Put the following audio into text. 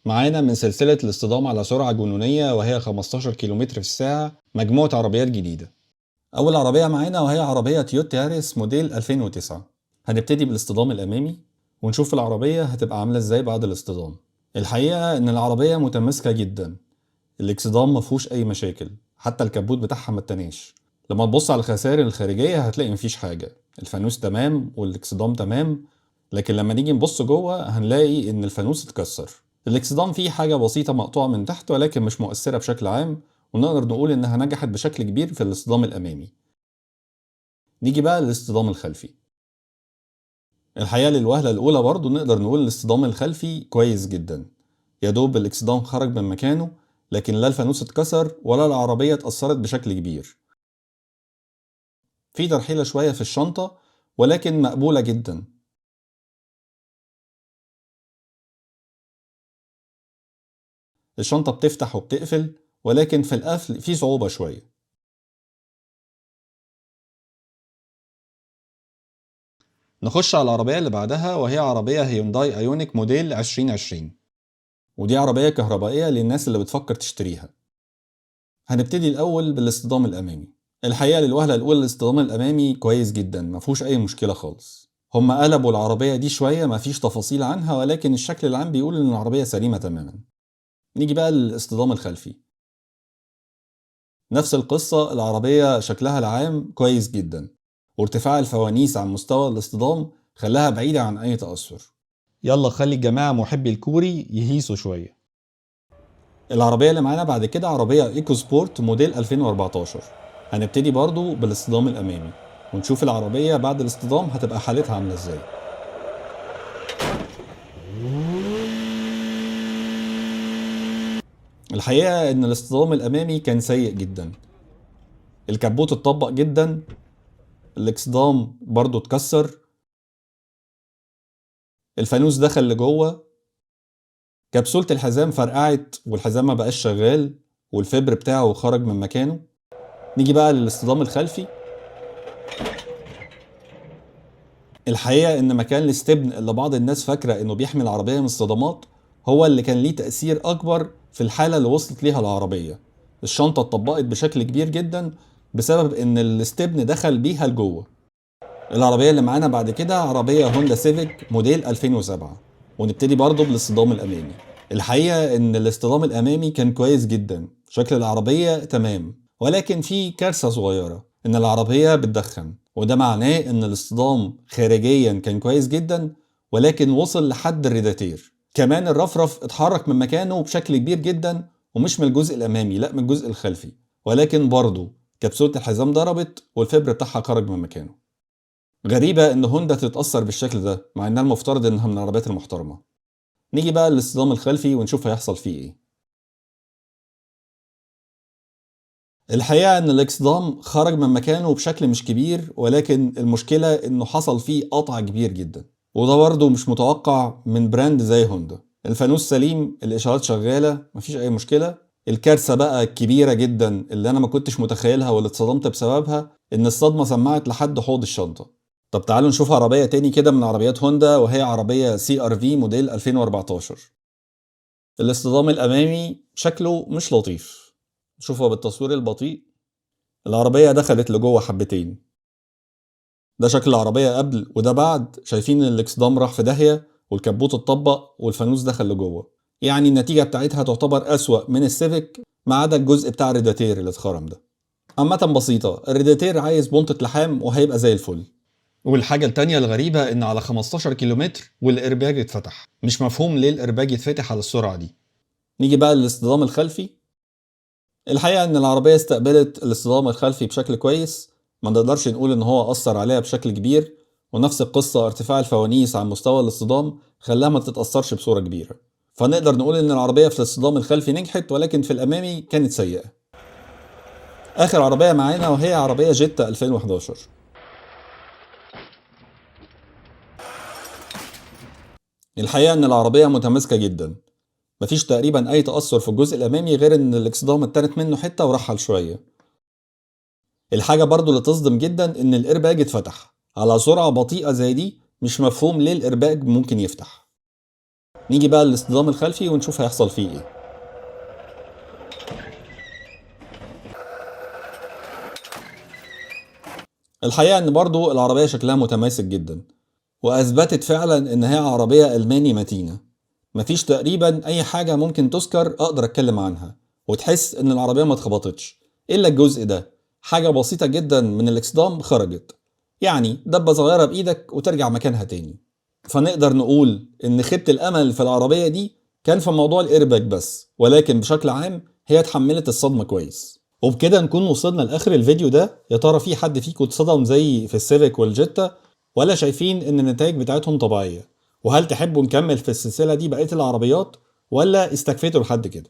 معانا من سلسلة الاصطدام على سرعة جنونية وهي 15 كيلومتر في الساعة مجموعة عربيات جديدة. أول عربية معانا وهي عربية تويوتا ياريس موديل 2009. هنبتدي بالاصطدام الأمامي ونشوف العربية هتبقى عاملة ازاي بعد الاصطدام. الحقيقة إن العربية متماسكة جدا، الاكسدام مفهوش أي مشاكل، حتى الكبوت بتاعها متناش. لما تبص على الخسائر الخارجية هتلاقي مفيش حاجة، الفانوس تمام والاكسدام تمام، لكن لما نيجي نبص جوه هنلاقي إن الفانوس اتكسر. الاكسدام فيه حاجة بسيطة مقطوعة من تحت ولكن مش مؤثرة بشكل عام، ونقدر نقول إنها نجحت بشكل كبير في الاصطدام الأمامي. نيجي بقى للاصطدام الخلفي. الحقيقة للوهلة الأولى برضو نقدر نقول الاصطدام الخلفي كويس جدا، يا دوب الاكسدام خرج من مكانه، لكن لا الفانوس اتكسر ولا العربية اتأثرت بشكل كبير. في ترحيلة شوية في الشنطة ولكن مقبولة جدا. الشنطة بتفتح وبتقفل، ولكن في القفل في صعوبة شوية. نخش على العربية اللي بعدها وهي عربية هيونداي ايونيك موديل 2020، ودي عربية كهربائية للناس اللي بتفكر تشتريها. هنبتدي الأول بالاصطدام الأمامي. الحقيقة للوهلة الأولى الاصطدام الأمامي كويس جدا، مفهوش أي مشكلة خالص. هما قلبوا العربية دي شوية، مفيش تفاصيل عنها، ولكن الشكل العام بيقول إن العربية سليمة تماما. نيجي بقى للاصطدام الخلفي. نفس القصة، العربية شكلها العام كويس جدا، وارتفاع الفوانيس عن مستوى الاصطدام خلاها بعيدة عن أي تأثر. يلا خلي الجماعة محبي الكوري يهيسوا شوية. العربية اللي معانا بعد كده عربية ايكو سبورت موديل 2014. هنبتدي برضو بالاصطدام الأمامي ونشوف العربية بعد الاصطدام هتبقى حالتها عاملة ازاي. الحقيقة ان الاصطدام الأمامي كان سيء جدا، الكبوت اتطبق جدا، الاكسدام برضو اتكسر، الفانوس دخل لجوه، كبسولة الحزام فرقعت والحزام ما بقاش شغال والفبر بتاعه خرج من مكانه. نيجي بقى للاصطدام الخلفي. الحقيقة ان مكان الاستبن اللي بعض الناس فاكرة انه بيحمي العربية من الصدمات هو اللي كان ليه تأثير اكبر في الحالة اللي وصلت ليها العربية. الشنطة اتطبقت بشكل كبير جدا بسبب ان الاستبن دخل بيها لجوه. العربية اللي معانا بعد كده عربية هوندا سيفيك موديل 2007، ونبتدي برضه بالاصطدام الامامي. الحقيقة ان الاصطدام الامامي كان كويس جدا، شكل العربية تمام، ولكن في كارثة صغيرة ان العربية بتدخن، وده معناه ان الاصطدام خارجيا كان كويس جدا ولكن وصل لحد الريداتير. كمان الرفرف اتحرك من مكانه بشكل كبير جدا، ومش من الجزء الامامي، لا من الجزء الخلفي، ولكن برضه كبسولة الحزام ضربت والفبر بتاعها خرج من مكانه. غريبة ان هوندا تتأثر بالشكل ده مع انها المفترض انها من العربيات المحترمة. نيجي بقى للاصطدام الخلفي ونشوف هيحصل فيه ايه. الحقيقة ان الاكسدام خرج من مكانه بشكل مش كبير، ولكن المشكلة انه حصل فيه قطع كبير جدا، وده برضه مش متوقع من براند زي هوندا. الفانوس سليم، الاشارات شغالة، مفيش اي مشكلة. الكارثة بقى الكبيرة جدا اللي انا ما كنتش متخيلها واللي اتصدمت بسببها ان الصدمة سمعت لحد حوض الشنطة. طب تعالوا نشوف عربية تاني كده من عربيات هوندا وهي عربية سي ار في موديل 2014. الاصطدام الأمامي شكله مش لطيف، شوفوا بالتصوير البطيء العربية دخلت لجوه حبتين. ده شكل العربية قبل وده بعد، شايفين الاكسدام راح في داهية والكبوت اتطبق والفانوس دخل لجوه. يعني النتيجة بتاعتها تعتبر أسوأ من السيفيك ما عدا الجزء بتاع الريداتير اللي اتخرم ده. عامة بسيطة، الريداتير عايز بنطة لحام وهيبقى زي الفل. والحاجة التانية الغريبة إن على 15 كيلومتر والإرباج اتفتح، مش مفهوم ليه الإرباج يتفتح على السرعة دي. نيجي بقى للاصطدام الخلفي. الحقيقة إن العربية استقبلت الاصطدام الخلفي بشكل كويس، ما نقدرش نقول إن هو أثر عليها بشكل كبير، ونفس القصة ارتفاع الفوانيس عن مستوى الاصطدام خلاها ما تتأثرش بصورة كبيرة. فنقدر نقول إن العربية في الاصطدام الخلفي نجحت، ولكن في الأمامي كانت سيئة. آخر عربية معانا وهي عربية جيتا 2011. الحقيقة إن العربية متماسكة جدا، مفيش تقريبا أي تأثر في الجزء الأمامي غير إن الاكسدام اتنت منه حتة ورحل شوية. الحاجة برضو اللي تصدم جدا إن الإيرباج اتفتح على سرعة بطيئة زي دي، مش مفهوم ليه الإيرباج ممكن يفتح. نيجي بقى للاصطدام الخلفي ونشوف هيحصل فيه ايه. الحقيقة ان برضو العربية شكلها متماسك جدا، واثبتت فعلا ان هي عربية الماني متينة. مفيش تقريبا اي حاجة ممكن تذكر اقدر اتكلم عنها وتحس ان العربية ما اتخبطتش الا الجزء ده. حاجة بسيطة جدا من الاكسدام خرجت، يعني دبة صغيرة بايدك وترجع مكانها تاني. فنقدر نقول ان خيبة الامل في العربية دي كان في موضوع الايرباك بس، ولكن بشكل عام هي اتحملت الصدمة كويس. وبكده نكون وصلنا لاخر الفيديو ده. يا ترى في حد فيكم اتصدم زي في السيفيك والجيتا، ولا شايفين ان النتائج بتاعتهم طبيعية؟ وهل تحبوا نكمل في السلسلة دي بقية العربيات، ولا استكفيتوا لحد كده؟